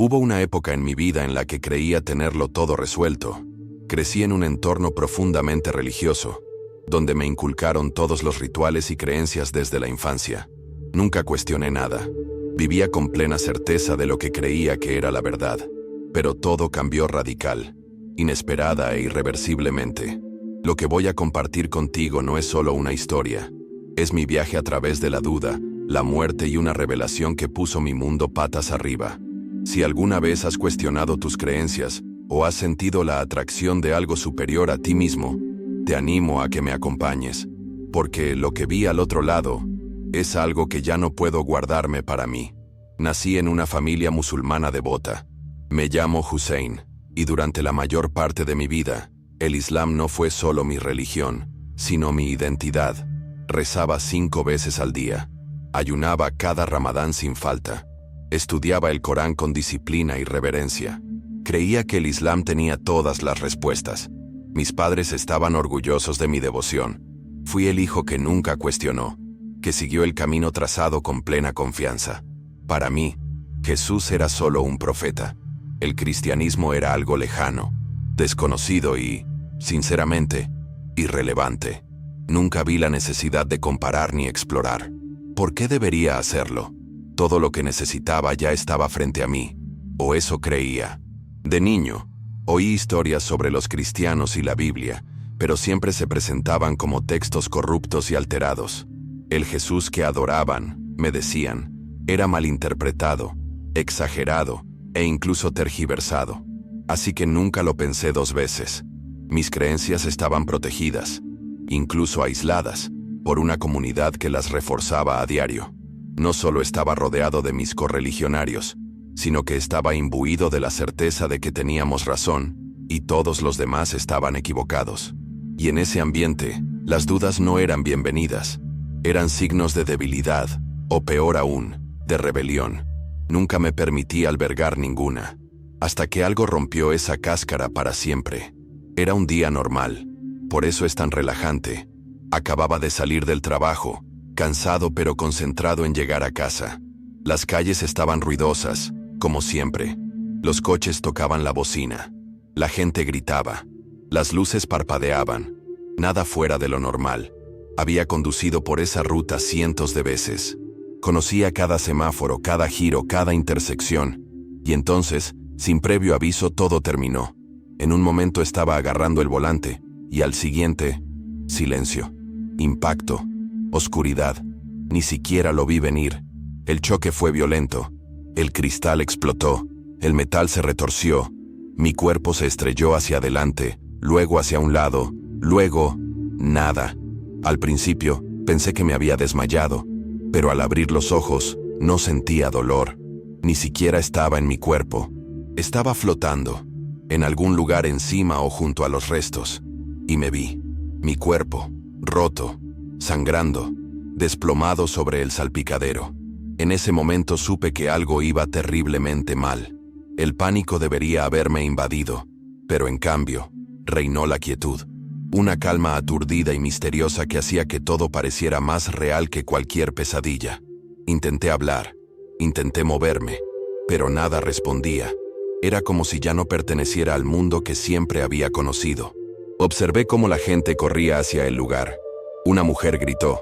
Hubo una época en mi vida en la que creía tenerlo todo resuelto. Crecí en un entorno profundamente religioso, donde me inculcaron todos los rituales y creencias desde la infancia. Nunca cuestioné nada. Vivía con plena certeza de lo que creía que era la verdad. Pero todo cambió radical, inesperada e irreversiblemente. Lo que voy a compartir contigo no es solo una historia. Es mi viaje a través de la duda, la muerte y una revelación que puso mi mundo patas arriba. Si alguna vez has cuestionado tus creencias o has sentido la atracción de algo superior a ti mismo, te animo a que me acompañes, porque lo que vi al otro lado es algo que ya no puedo guardarme para mí. Nací en una familia musulmana devota. Me llamo Hussein, y durante la mayor parte de mi vida, el Islam no fue solo mi religión, sino mi identidad. Rezaba 5 veces al día. Ayunaba cada Ramadán sin falta. Estudiaba el Corán con disciplina y reverencia. Creía que el Islam tenía todas las respuestas. Mis padres estaban orgullosos de mi devoción. Fui el hijo que nunca cuestionó, que siguió el camino trazado con plena confianza. Para mí, Jesús era solo un profeta. El cristianismo era algo lejano, desconocido y, sinceramente, irrelevante. Nunca vi la necesidad de comparar ni explorar. ¿Por qué debería hacerlo? Todo lo que necesitaba ya estaba frente a mí, o eso creía. De niño, oí historias sobre los cristianos y la Biblia, pero siempre se presentaban como textos corruptos y alterados. El Jesús que adoraban, me decían, era malinterpretado, exagerado e incluso tergiversado. Así que nunca lo pensé 2 veces. Mis creencias estaban protegidas, incluso aisladas, por una comunidad que las reforzaba a diario. No solo estaba rodeado de mis correligionarios, sino que estaba imbuido de la certeza de que teníamos razón y todos los demás estaban equivocados. Y en ese ambiente, las dudas no eran bienvenidas. Eran signos de debilidad, o peor aún, de rebelión. Nunca me permití albergar ninguna, hasta que algo rompió esa cáscara para siempre. Era un día normal, por eso es tan relajante. Acababa de salir del trabajo, cansado pero concentrado en llegar a casa. Las calles estaban ruidosas, como siempre. Los coches tocaban la bocina. La gente gritaba. Las luces parpadeaban. Nada fuera de lo normal. Había conducido por esa ruta cientos de veces. Conocía cada semáforo, cada giro, cada intersección. Y entonces, sin previo aviso, todo terminó. En un momento estaba agarrando el volante, y al siguiente, silencio. Impacto. Oscuridad. Ni siquiera lo vi venir. El choque fue violento. El cristal explotó. El metal se retorció. Mi cuerpo se estrelló hacia adelante, luego hacia un lado, luego, nada. Al principio, pensé que me había desmayado, pero al abrir los ojos, no sentía dolor. Ni siquiera estaba en mi cuerpo. Estaba flotando, en algún lugar encima o junto a los restos. Y me vi. Mi cuerpo, roto, sangrando, desplomado sobre el salpicadero. En ese momento supe que algo iba terriblemente mal. El pánico debería haberme invadido, pero en cambio, reinó la quietud. Una calma aturdida y misteriosa que hacía que todo pareciera más real que cualquier pesadilla. Intenté hablar, intenté moverme, pero nada respondía. Era como si ya no perteneciera al mundo que siempre había conocido. Observé cómo la gente corría hacia el lugar. Una mujer gritó.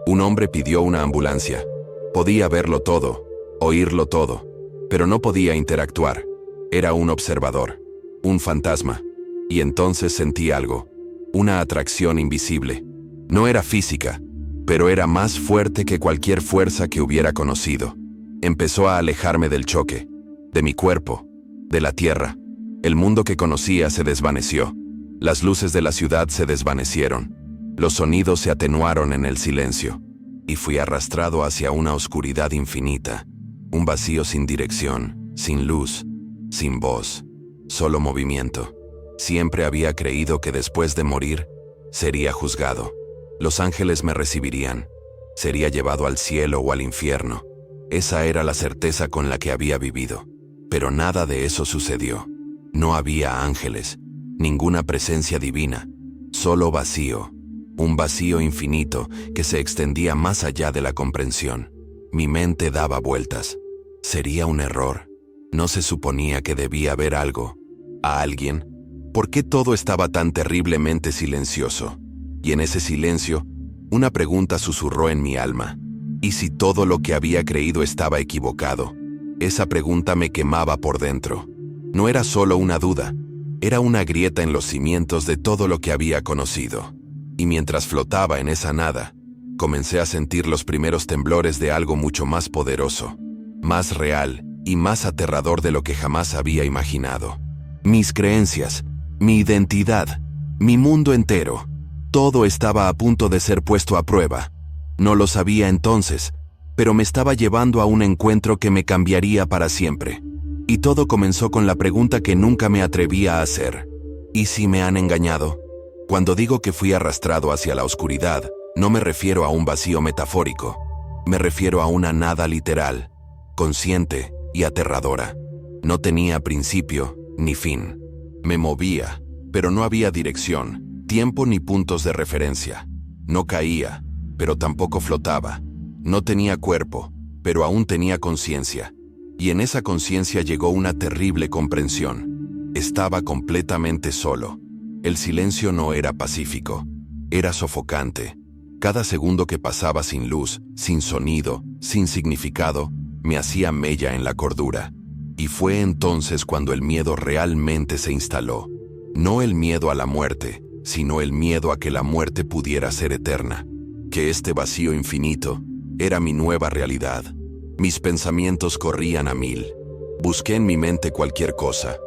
Un hombre pidió una ambulancia. Podía verlo todo, oírlo todo, pero no podía interactuar. Era un observador, un fantasma. Y entonces sentí algo, una atracción invisible. No era física, pero era más fuerte que cualquier fuerza que hubiera conocido. Empezó a alejarme del choque, de mi cuerpo, de la tierra. El mundo que conocía se desvaneció. Las luces de la ciudad se desvanecieron. Los sonidos se atenuaron en el silencio. Y fui arrastrado hacia una oscuridad infinita. Un vacío sin dirección, sin luz, sin voz, solo movimiento. Siempre había creído que después de morir, sería juzgado. Los ángeles me recibirían. Sería llevado al cielo o al infierno. Esa era la certeza con la que había vivido. Pero nada de eso sucedió. No había ángeles, ninguna presencia divina, solo vacío. Un vacío infinito que se extendía más allá de la comprensión. Mi mente daba vueltas. ¿Sería un error? ¿No se suponía que debía haber algo? ¿A alguien? ¿Por qué todo estaba tan terriblemente silencioso? Y en ese silencio, una pregunta susurró en mi alma. ¿Y si todo lo que había creído estaba equivocado? Esa pregunta me quemaba por dentro. No era solo una duda, era una grieta en los cimientos de todo lo que había conocido. Y mientras flotaba en esa nada, comencé a sentir los primeros temblores de algo mucho más poderoso, más real y más aterrador de lo que jamás había imaginado. Mis creencias, mi identidad, mi mundo entero, todo estaba a punto de ser puesto a prueba. No lo sabía entonces, pero me estaba llevando a un encuentro que me cambiaría para siempre. Y todo comenzó con la pregunta que nunca me atrevía a hacer. ¿Y si me han engañado? Cuando digo que fui arrastrado hacia la oscuridad, no me refiero a un vacío metafórico. Me refiero a una nada literal, consciente y aterradora. No tenía principio ni fin. Me movía, pero no había dirección, tiempo ni puntos de referencia. No caía, pero tampoco flotaba. No tenía cuerpo, pero aún tenía conciencia. Y en esa conciencia llegó una terrible comprensión. Estaba completamente solo. El silencio no era pacífico, era sofocante. Cada segundo que pasaba sin luz, sin sonido, sin significado, me hacía mella en la cordura. Y fue entonces cuando el miedo realmente se instaló. No el miedo a la muerte, sino el miedo a que la muerte pudiera ser eterna. Que este vacío infinito era mi nueva realidad. Mis pensamientos corrían a mil. Busqué en mi mente cualquier cosa.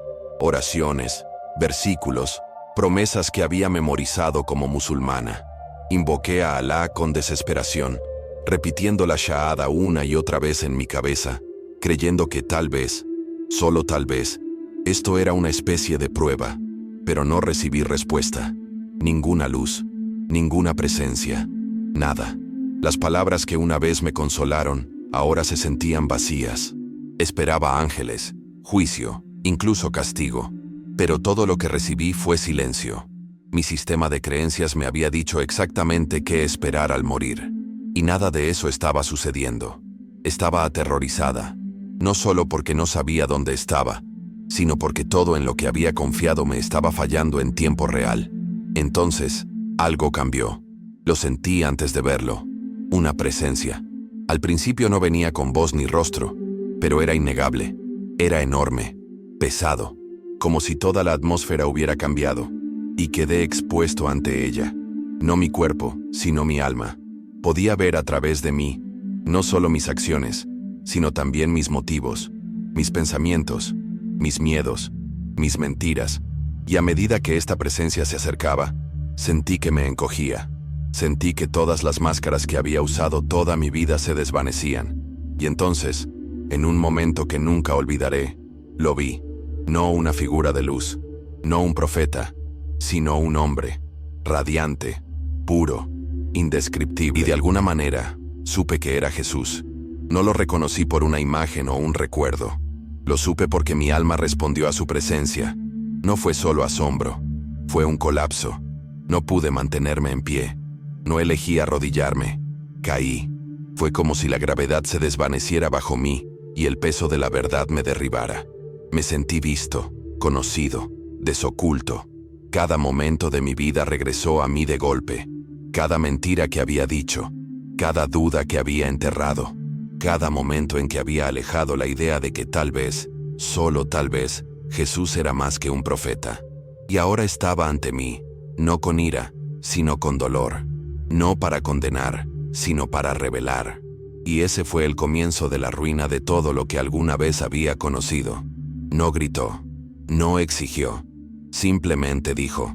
Oraciones, versículos, promesas que había memorizado como musulmana. Invoqué a Alá con desesperación, repitiendo la shahada una y otra vez en mi cabeza, creyendo que tal vez, solo tal vez, esto era una especie de prueba, pero no recibí respuesta. Ninguna luz, ninguna presencia, nada. Las palabras que una vez me consolaron, ahora se sentían vacías. Esperaba ángeles, juicio, incluso castigo. Pero todo lo que recibí fue silencio. Mi sistema de creencias me había dicho exactamente qué esperar al morir. Y nada de eso estaba sucediendo. Estaba aterrorizada. No solo porque no sabía dónde estaba, sino porque todo en lo que había confiado me estaba fallando en tiempo real. Entonces, algo cambió. Lo sentí antes de verlo. Una presencia. Al principio no venía con voz ni rostro, pero era innegable. Era enorme, pesado, como si toda la atmósfera hubiera cambiado, y quedé expuesto ante ella. No mi cuerpo, sino mi alma. Podía ver a través de mí, no solo mis acciones, sino también mis motivos, mis pensamientos, mis miedos, mis mentiras. Y a medida que esta presencia se acercaba, sentí que me encogía. Sentí que todas las máscaras que había usado toda mi vida se desvanecían. Y entonces, en un momento que nunca olvidaré, lo vi. No una figura de luz, no un profeta, sino un hombre, radiante, puro, indescriptible. Y de alguna manera, supe que era Jesús. No lo reconocí por una imagen o un recuerdo. Lo supe porque mi alma respondió a su presencia. No fue solo asombro, fue un colapso. No pude mantenerme en pie. No elegí arrodillarme. Caí. Fue como si la gravedad se desvaneciera bajo mí y el peso de la verdad me derribara. Me sentí visto, conocido, desoculto. Cada momento de mi vida regresó a mí de golpe. Cada mentira que había dicho, cada duda que había enterrado, cada momento en que había alejado la idea de que tal vez, solo tal vez, Jesús era más que un profeta. Y ahora estaba ante mí, no con ira, sino con dolor. No para condenar, sino para revelar. Y ese fue el comienzo de la ruina de todo lo que alguna vez había conocido. No gritó, no exigió, simplemente dijo,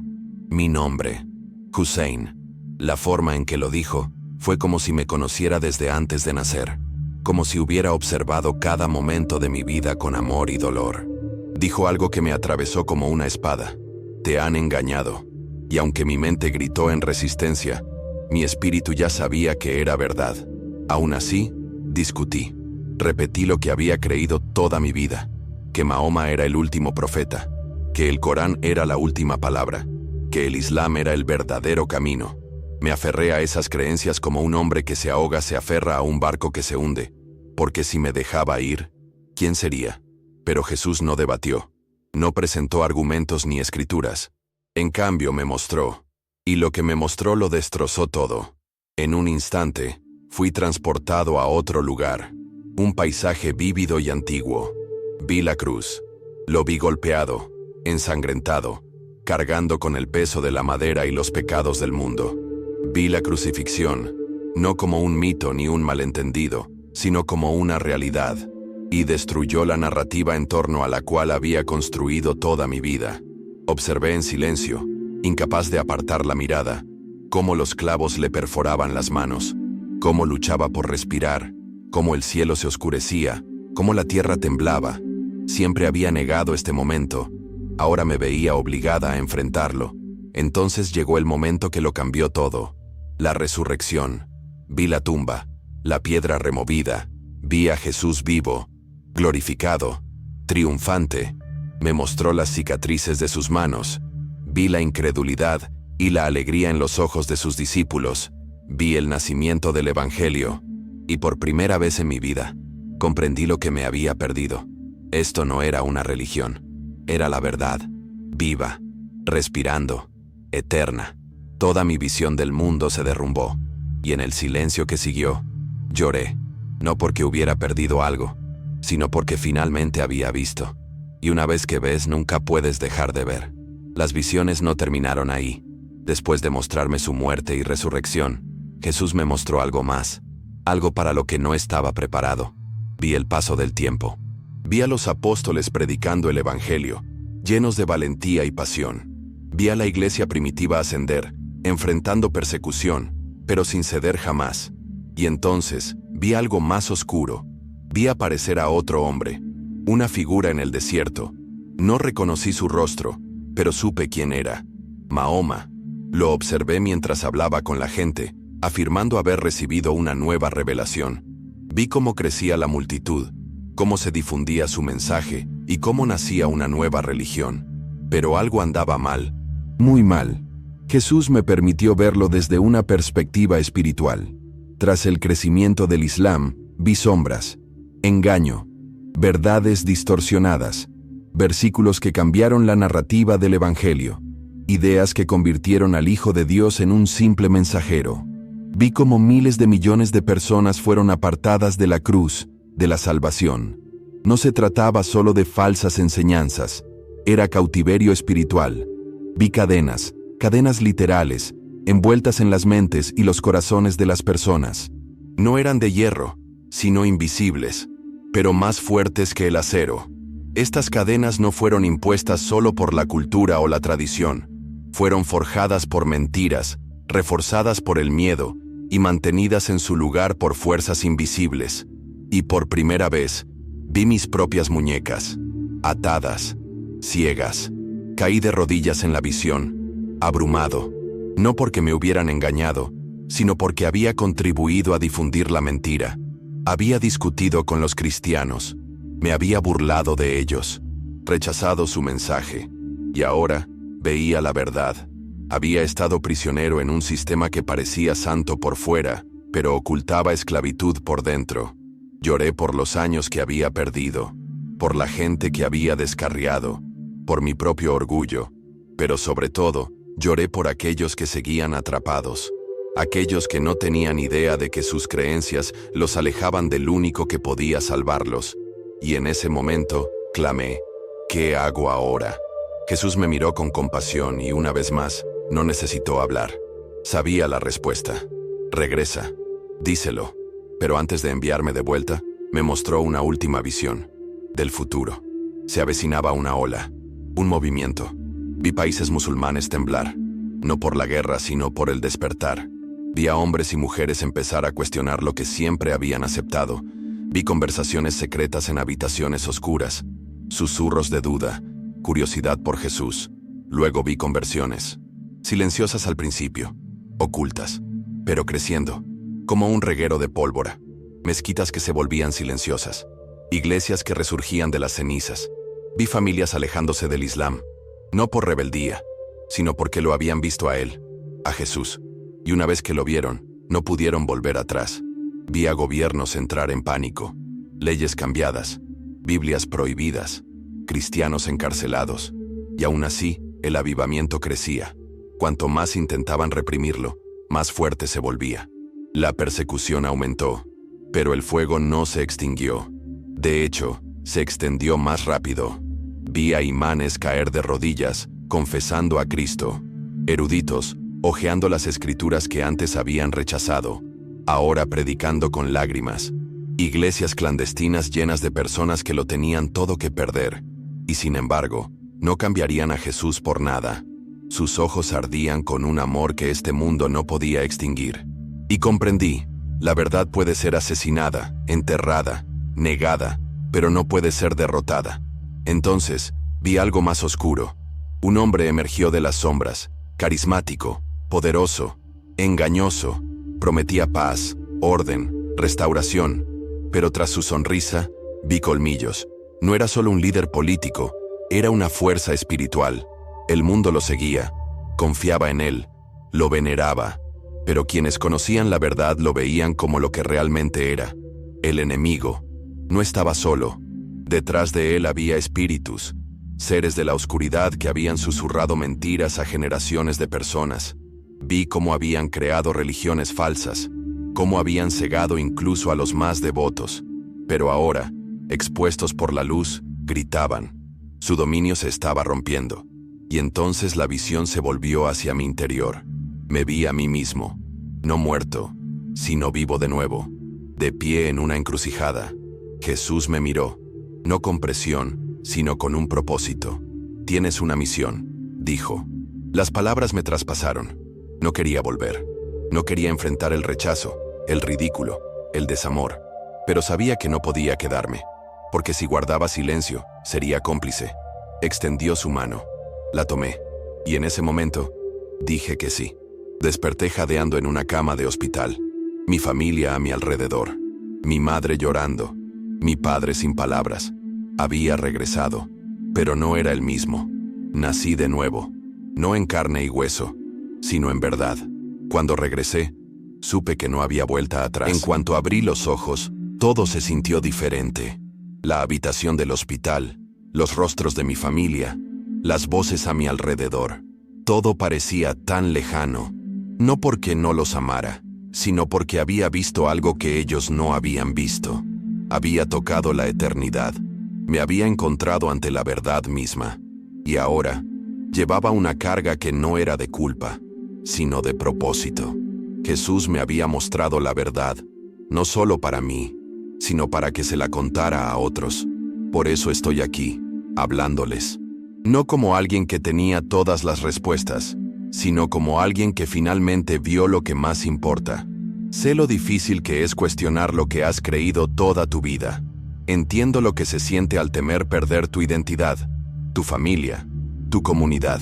mi nombre, Hussein. La forma en que lo dijo fue como si me conociera desde antes de nacer, como si hubiera observado cada momento de mi vida con amor y dolor. Dijo algo que me atravesó como una espada. Te han engañado. Y aunque mi mente gritó en resistencia, mi espíritu ya sabía que era verdad. Aún así, discutí. Repetí lo que había creído toda mi vida, que Mahoma era el último profeta, que el Corán era la última palabra, que el Islam era el verdadero camino. Me aferré a esas creencias como un hombre que se ahoga se aferra a un barco que se hunde, porque si me dejaba ir, ¿quién sería? Pero Jesús no debatió. No presentó argumentos ni escrituras. En cambio me mostró. Y lo que me mostró lo destrozó todo. En un instante, fui transportado a otro lugar. Un paisaje vívido y antiguo. Vi la cruz. Lo vi golpeado, ensangrentado, cargando con el peso de la madera y los pecados del mundo. Vi la crucifixión, no como un mito ni un malentendido, sino como una realidad, y destruyó la narrativa en torno a la cual había construido toda mi vida. Observé en silencio, incapaz de apartar la mirada, cómo los clavos le perforaban las manos, cómo luchaba por respirar, cómo el cielo se oscurecía, cómo la tierra temblaba. Siempre había negado este momento. Ahora me veía obligada a enfrentarlo. Entonces llegó el momento que lo cambió todo. La resurrección. Vi la tumba, la piedra removida. Vi a Jesús vivo, glorificado, triunfante. Me mostró las cicatrices de sus manos. Vi la incredulidad y la alegría en los ojos de sus discípulos. Vi el nacimiento del Evangelio. Y por primera vez en mi vida, comprendí lo que me había perdido. Esto no era una religión. Era la verdad, viva, respirando, eterna. Toda mi visión del mundo se derrumbó. Y en el silencio que siguió, lloré. No porque hubiera perdido algo, sino porque finalmente había visto. Y una vez que ves, nunca puedes dejar de ver. Las visiones no terminaron ahí. Después de mostrarme su muerte y resurrección, Jesús me mostró algo más. Algo para lo que no estaba preparado. Vi el paso del tiempo. Vi a los apóstoles predicando el Evangelio, llenos de valentía y pasión. Vi a la iglesia primitiva ascender, enfrentando persecución, pero sin ceder jamás. Y entonces, vi algo más oscuro. Vi aparecer a otro hombre, una figura en el desierto. No reconocí su rostro, pero supe quién era. Mahoma. Lo observé mientras hablaba con la gente, afirmando haber recibido una nueva revelación. Vi cómo crecía la multitud, cómo se difundía su mensaje y cómo nacía una nueva religión. Pero algo andaba mal. Muy mal. Jesús me permitió verlo desde una perspectiva espiritual. Tras el crecimiento del Islam, vi sombras, engaño, verdades distorsionadas, versículos que cambiaron la narrativa del Evangelio, ideas que convirtieron al Hijo de Dios en un simple mensajero. Vi cómo miles de millones de personas fueron apartadas de la cruz, de la salvación. No se trataba solo de falsas enseñanzas, era cautiverio espiritual. Vi cadenas literales, envueltas en las mentes y los corazones de las personas. No eran de hierro, sino invisibles, pero más fuertes que el acero. Estas cadenas no fueron impuestas solo por la cultura o la tradición, fueron forjadas por mentiras, reforzadas por el miedo y mantenidas en su lugar por fuerzas invisibles. Y por primera vez, vi mis propias muñecas, atadas, ciegas. Caí de rodillas en la visión, abrumado, no porque me hubieran engañado, sino porque había contribuido a difundir la mentira. Había discutido con los cristianos, me había burlado de ellos, rechazado su mensaje, y ahora veía la verdad. Había estado prisionero en un sistema que parecía santo por fuera, pero ocultaba esclavitud por dentro. Lloré por los años que había perdido, por la gente que había descarriado, por mi propio orgullo, pero sobre todo, lloré por aquellos que seguían atrapados, aquellos que no tenían idea de que sus creencias los alejaban del único que podía salvarlos. Y en ese momento, clamé, ¿qué hago ahora? Jesús me miró con compasión y una vez más, no necesitó hablar. Sabía la respuesta. Regresa, díselo. Pero antes de enviarme de vuelta, me mostró una última visión. Del futuro. Se avecinaba una ola, un movimiento. Vi países musulmanes temblar, no por la guerra, sino por el despertar. Vi a hombres y mujeres empezar a cuestionar lo que siempre habían aceptado. Vi conversaciones secretas en habitaciones oscuras, susurros de duda, curiosidad por Jesús. Luego vi conversiones, silenciosas al principio, ocultas, pero creciendo, como un reguero de pólvora. Mezquitas que se volvían silenciosas, iglesias que resurgían de las cenizas. Vi familias alejándose del Islam, no por rebeldía, sino porque lo habían visto a él, a Jesús. Y una vez que lo vieron, no pudieron volver atrás. Vi a gobiernos entrar en pánico, leyes cambiadas, Biblias prohibidas, cristianos encarcelados. Y aún así, el avivamiento crecía. Cuanto más intentaban reprimirlo, más fuerte se volvía. La persecución aumentó, pero el fuego no se extinguió. De hecho, se extendió más rápido. Vi a imanes caer de rodillas, confesando a Cristo. Eruditos, hojeando las escrituras que antes habían rechazado, ahora predicando con lágrimas. Iglesias clandestinas llenas de personas que lo tenían todo que perder, y sin embargo, no cambiarían a Jesús por nada. Sus ojos ardían con un amor que este mundo no podía extinguir. Y comprendí, la verdad puede ser asesinada, enterrada, negada, pero no puede ser derrotada. Entonces, vi algo más oscuro. Un hombre emergió de las sombras, carismático, poderoso, engañoso, prometía paz, orden, restauración, pero tras su sonrisa, vi colmillos. No era solo un líder político, era una fuerza espiritual. El mundo lo seguía, confiaba en él, lo veneraba, pero quienes conocían la verdad lo veían como lo que realmente era. El enemigo no estaba solo. Detrás de él había espíritus, seres de la oscuridad que habían susurrado mentiras a generaciones de personas. Vi cómo habían creado religiones falsas, cómo habían cegado incluso a los más devotos. Pero ahora, expuestos por la luz, gritaban. Su dominio se estaba rompiendo. Y entonces la visión se volvió hacia mi interior. Me vi a mí mismo, no muerto, sino vivo de nuevo, de pie en una encrucijada. Jesús me miró, no con presión, sino con un propósito. Tienes una misión, dijo. Las palabras me traspasaron. No quería volver. No quería enfrentar el rechazo, el ridículo, el desamor. Pero sabía que no podía quedarme, porque si guardaba silencio, sería cómplice. Extendió su mano. La tomé, y en ese momento, dije que sí. Desperté jadeando en una cama de hospital. Mi familia a mi alrededor. Mi madre llorando. Mi padre sin palabras. Había regresado, pero no era el mismo. Nací de nuevo, no en carne y hueso, sino en verdad. Cuando regresé, supe que no había vuelta atrás. En cuanto abrí los ojos, todo se sintió diferente. La habitación del hospital, los rostros de mi familia, las voces a mi alrededor. Todo parecía tan lejano, no porque no los amara, sino porque había visto algo que ellos no habían visto. Había tocado la eternidad. Me había encontrado ante la verdad misma. Y ahora, llevaba una carga que no era de culpa, sino de propósito. Jesús me había mostrado la verdad, no solo para mí, sino para que se la contara a otros. Por eso estoy aquí, hablándoles. No como alguien que tenía todas las respuestas, sino como alguien que finalmente vio lo que más importa. Sé lo difícil que es cuestionar lo que has creído toda tu vida. Entiendo lo que se siente al temer perder tu identidad, tu familia, tu comunidad.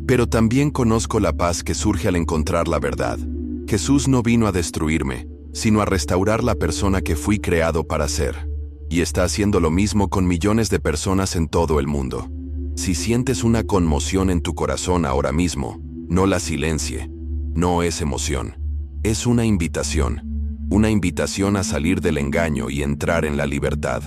Pero también conozco la paz que surge al encontrar la verdad. Jesús no vino a destruirme, sino a restaurar la persona que fui creado para ser. Y está haciendo lo mismo con millones de personas en todo el mundo. Si sientes una conmoción en tu corazón ahora mismo, no la silencie. No es emoción. Es una invitación a salir del engaño y entrar en la libertad.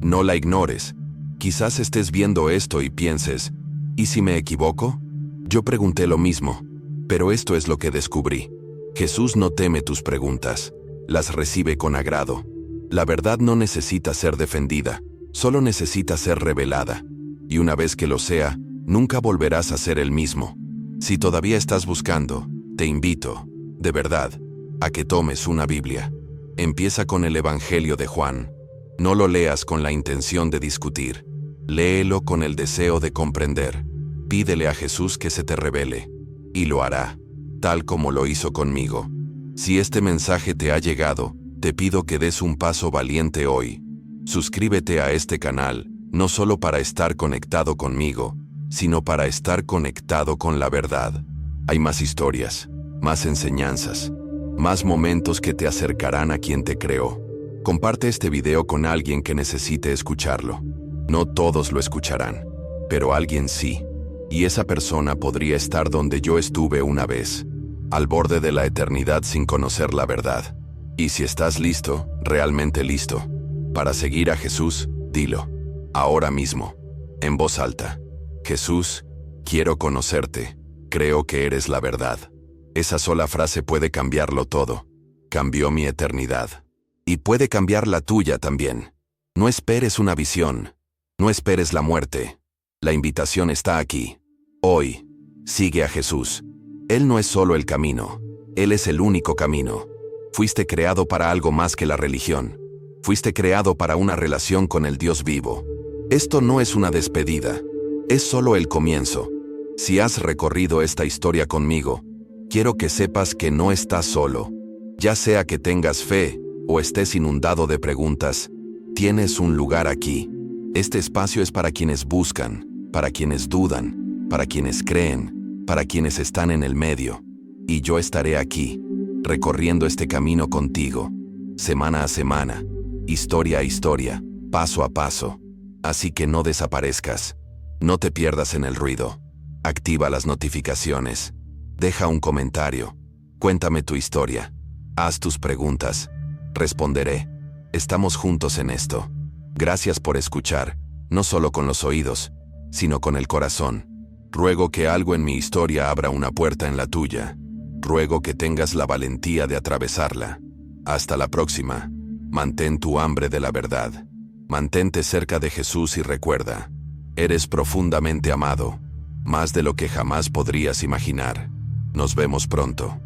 No la ignores. Quizás estés viendo esto y pienses, ¿y si me equivoco? Yo pregunté lo mismo, pero esto es lo que descubrí. Jesús no teme tus preguntas, las recibe con agrado. La verdad no necesita ser defendida, solo necesita ser revelada. Y una vez que lo sea, nunca volverás a ser el mismo. Si todavía estás buscando, te invito, de verdad, a que tomes una Biblia. Empieza con el Evangelio de Juan. No lo leas con la intención de discutir. Léelo con el deseo de comprender. Pídele a Jesús que se te revele, y lo hará, tal como lo hizo conmigo. Si este mensaje te ha llegado, te pido que des un paso valiente hoy. Suscríbete a este canal, no solo para estar conectado conmigo, sino para estar conectado con la verdad. Hay más historias, más enseñanzas, más momentos que te acercarán a quien te creó. Comparte este video con alguien que necesite escucharlo. No todos lo escucharán, pero alguien sí. Y esa persona podría estar donde yo estuve una vez, al borde de la eternidad sin conocer la verdad. Y si estás listo, realmente listo, para seguir a Jesús, dilo. ahora mismo, en voz alta. Jesús, quiero conocerte. Creo que eres la verdad. Esa sola frase puede cambiarlo todo. Cambió mi eternidad. Y puede cambiar la tuya también. No esperes una visión. No esperes la muerte. La invitación está aquí. Hoy, sigue a Jesús. Él no es solo el camino. Él es el único camino. Fuiste creado para algo más que la religión. Fuiste creado para una relación con el Dios vivo. Esto no es una despedida. Es solo el comienzo. Si has recorrido esta historia conmigo, quiero que sepas que no estás solo. Ya sea que tengas fe o estés inundado de preguntas, tienes un lugar aquí. Este espacio es para quienes buscan, para quienes dudan, para quienes creen, para quienes están en el medio. Y yo estaré aquí, recorriendo este camino contigo, semana a semana, historia a historia, paso a paso. Así que no desaparezcas, no te pierdas en el ruido. Activa las notificaciones, deja un comentario, cuéntame tu historia, haz tus preguntas, responderé. Estamos juntos en esto. Gracias por escuchar, no solo con los oídos, sino con el corazón. Ruego que algo en mi historia abra una puerta en la tuya. Ruego que tengas la valentía de atravesarla. Hasta la próxima. Mantén tu hambre de la verdad. Mantente cerca de Jesús y recuerda, eres profundamente amado, más de lo que jamás podrías imaginar. Nos vemos pronto.